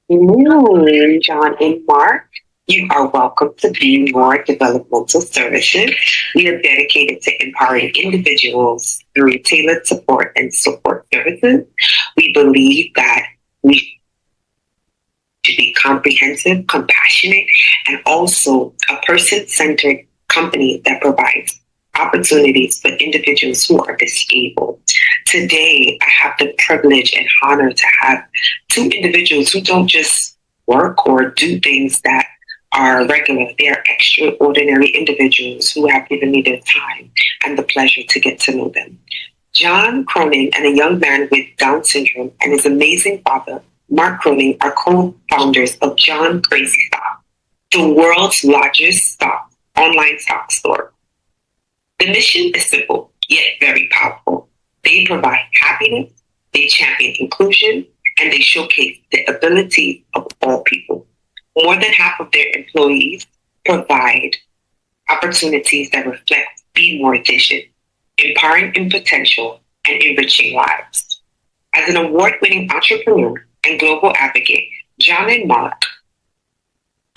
John and Mark. You are welcome to BeMore Developmental Services. We are dedicated to empowering individuals through tailored support and support services. We believe that we should be comprehensive, compassionate, and also a person-centered company that provides opportunities for individuals who are disabled. Today, I have the privilege and honor to have two individuals who don't just work or do things that are regular. They are extraordinary individuals who have given me their time and the pleasure to get to know them. John Cronin and a young man with Down syndrome and his amazing father, Mark Cronin, are co-founders of John Crazy Stock, the world's largest online stock store. The mission is simple, yet very powerful. They provide happiness, they champion inclusion, and they showcase the abilities of all people. More than half of their employees provide opportunities that reflect BeMore vision, empowering in potential and enriching lives. As an award-winning entrepreneur and global advocate, John and Mark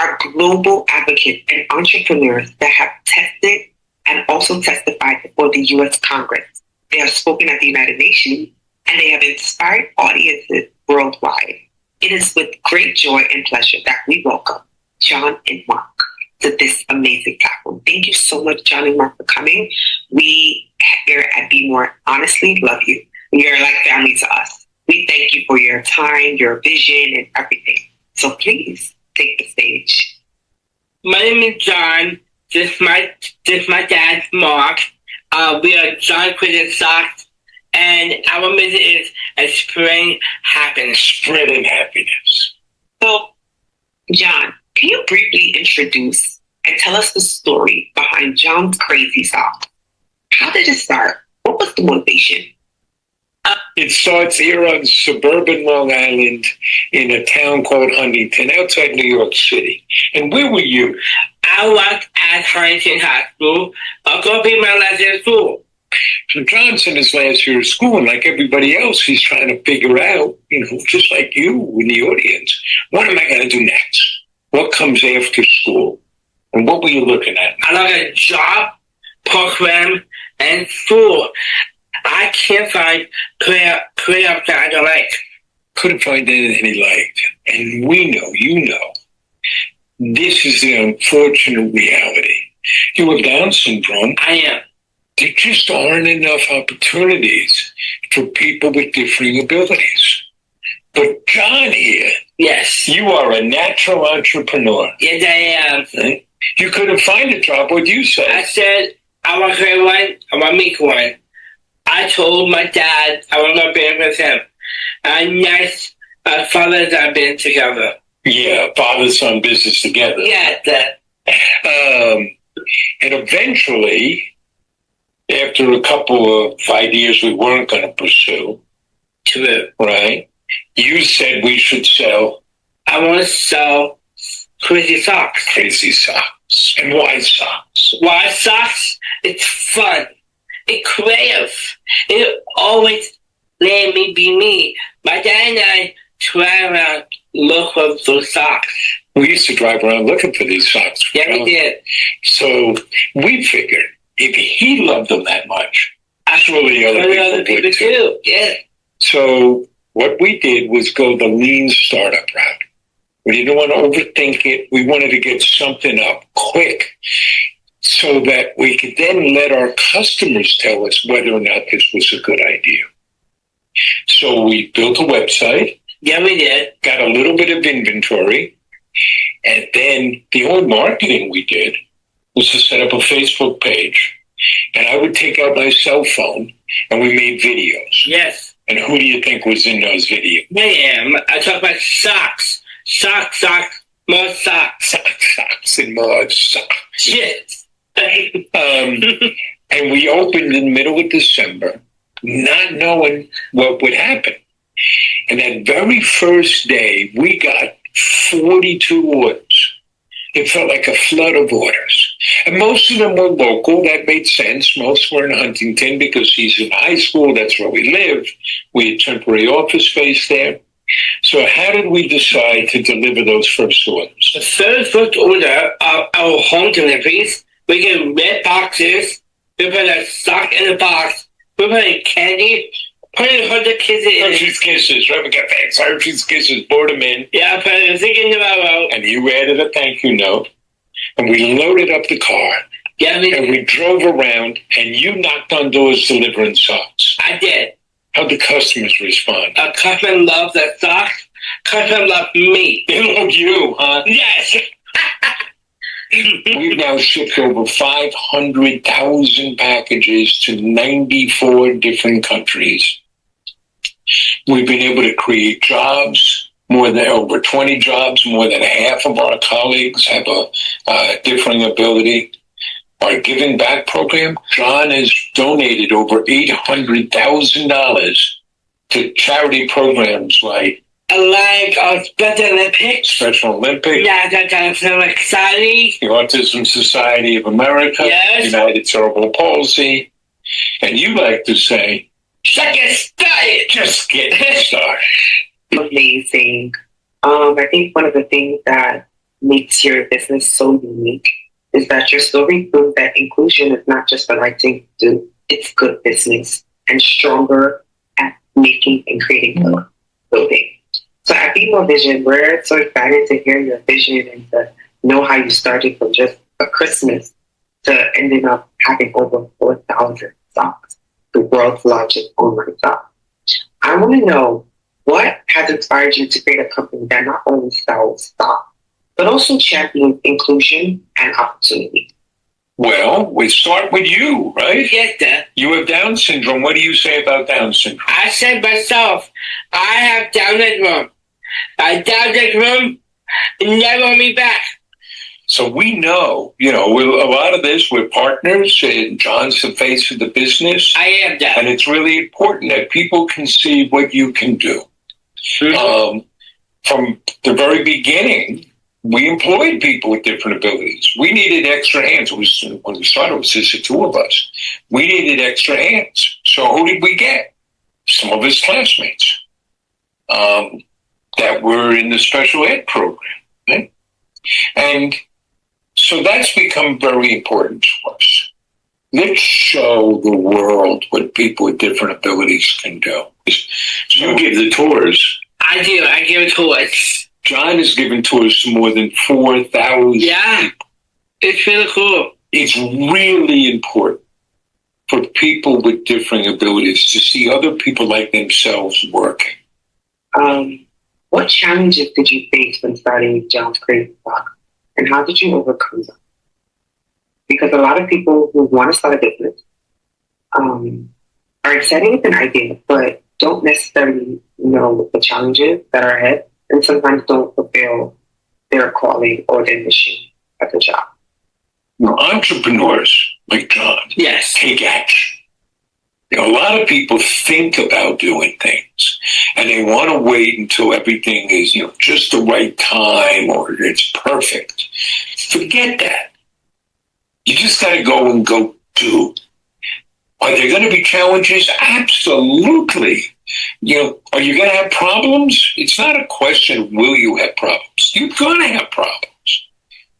are global advocates and entrepreneurs that have tested and also testified before the U.S. Congress. They have spoken at the United Nations, and they have inspired audiences worldwide. It is with great joy and pleasure that we welcome John and Mark to this amazing platform. Thank you so much, John and Mark, for coming. We here at BeMore honestly love you. You're like family to us. We thank you for your time, your vision, and everything. So please take the stage. My name is John. This is my dad, Mark. We are John Crazy Socks, and our mission is spreading happiness. Spreading happiness. So, John, can you briefly introduce and tell us the story behind John's Crazy Socks? How did it start? What was the motivation? It starts here on suburban Long Island in a town called Huntington, outside New York City. And where were you? I worked at Huntington High School. I'll go be my last year of school. So John's in his last year of school, and like everybody else, he's trying to figure out, just like you in the audience, what am I going to do next? What comes after school? And what were you looking at? I like a job, program, and school. I can't find career that I don't like. Couldn't find anything he liked. And we know, you know, this is the unfortunate reality. You have Down syndrome. I am. There just aren't enough opportunities for people with differing abilities. But John here, yes, you are a natural entrepreneur. Yes, I am. Right? You couldn't find a job. What'd you say? I said, I want to create one, I want to make one. I told my dad I was going to be with him. And yes, fathers have been together. Yeah, father-son business together. Yeah, that. And eventually, after a couple of ideas we weren't going to pursue, right? You said we should sell. I want to sell Crazy Socks. Crazy Socks. And why socks? Why socks? It's fun. It's creative. It always let me be me. My dad and I try around look for those socks. We used to drive around looking for these socks. Yeah, we did. So we figured if he loved them that much, surely other people would too. Yeah. So what we did was go the lean startup route. We didn't want to overthink it. We wanted to get something up quick so that we could then let our customers tell us whether or not this was a good idea. So we built a website. Yeah, we did. Got a little bit of inventory. And then the only marketing we did was to set up a Facebook page. And I would take out my cell phone and we made videos. Yes. And who do you think was in those videos? I talk about socks. Socks, more socks. Socks and more socks. Yes. And we opened in the middle of December, not knowing what would happen. And that very first day, we got 42 orders. It felt like a flood of orders. And most of them were local. That made sense. Most were in Huntington because he's in high school. That's where we lived. We had temporary office space there. So how did we decide to deliver those first orders? The first order of our home deliveries, we get red boxes, we put a sock in the box, we put in candy, put in 100 kisses in it. Hershey's Kisses, right? We got thanks, Hershey's Kisses, brought them in. Yeah, put a thing in the row. And you added a thank you note. And we loaded up the car. Yeah, and we drove around, and you knocked on doors delivering socks. I did. How'd the customers respond? A customer loved the socks. Customer loved me. They love you, huh? Yes. We've now shipped over 500,000 packages to 94 different countries. We've been able to create jobs, more than over 20 jobs. More than half of our colleagues have a differing ability. Our Giving Back program, John has donated over $800,000 to charity programs like Special Olympics. Special Olympics. Yeah, that's so exciting. The Autism Society of America. Yes. United Cerebral Palsy. And you like to say, Just get started. just get started. Amazing. I think one of the things that makes your business so unique is that your story proves that inclusion is not just the right thing to do, it's good business and stronger at making and creating building. So at BeMore Vision, we're so excited to hear your vision and to know how you started from just a Christmas to ending up having over 4,000 stocks, the world's largest online shop. I want to know what has inspired you to create a company that not only sells stock, but also champions inclusion and opportunity. Well, we start with you, right? Get that. You have Down syndrome. What do you say about Down syndrome? I said myself, I have Down syndrome. I Down syndrome, never want me back. So we know, a lot of this, we're partners, and John's the face of the business. I am that. And it's really important that people can see what you can do. Mm-hmm. From the very beginning, we employed people with different abilities. We needed extra hands. When we started, it was just the two of us. We needed extra hands. So who did we get? Some of his classmates that were in the special ed program. Right? And so that's become very important to us. Let's show the world what people with different abilities can do. You give the tours. I do. I give tours. John has given tours to more than 4,000. Yeah, it's really cool. It's really important for people with differing abilities to see other people like themselves working. What challenges did you face when starting John's Crazy Stock, and how did you overcome them? Because a lot of people who want to start a business are excited with an idea, but don't necessarily know the challenges that are ahead, and sometimes don't fulfill their calling or their mission at the job. Entrepreneurs like John, Yes. take action. A lot of people think about doing things, and they want to wait until everything is, just the right time or it's perfect. Forget that. You just got to go do. Are there going to be challenges? Absolutely. Are you going to have problems? It's not a question of will you have problems. You're going to have problems.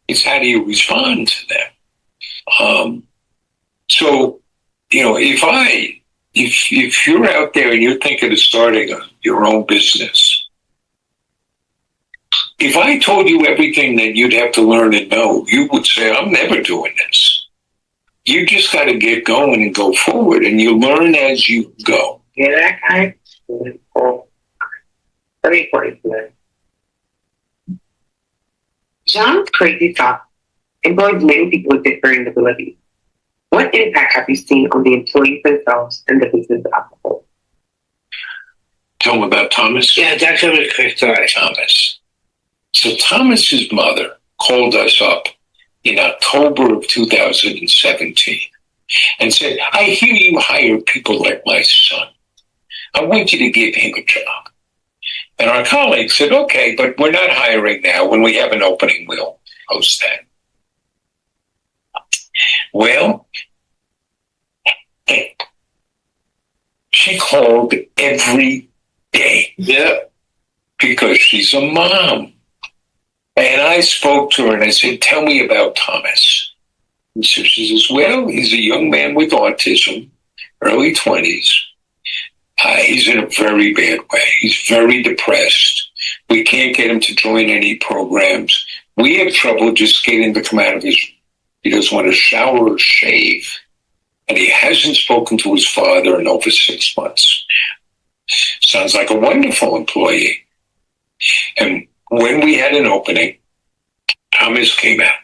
It's how do you respond to them. So, if you're out there and you're thinking of starting your own business, if I told you everything that you'd have to learn and know, you would say, I'm never doing this. You just got to get going and go forward, and you learn as you go. Yeah, that guy. Very important. John's Crazy Stock employs many people with differing abilities. What impact have you seen on the employees themselves and the business as a whole? Tell them about Thomas. Yeah, that's a really quick story. Thomas. So Thomas's mother called us up in October of 2017 and said, I hear you hire people like my son. I want you to give him a job. And our colleague said, okay, but we're not hiring now. When we have an opening, we'll post that. Well, she called every day. Yeah. because she's a mom. And I spoke to her and I said, tell me about Thomas. And so she says, well, he's a young man with autism, early 20s. He's in a very bad way. He's very depressed. We can't get him to join any programs. We have trouble just getting him to come out of his. He doesn't want to shower or shave. And he hasn't spoken to his father in over 6 months. Sounds like a wonderful employee. And when we had an opening, Thomas came out.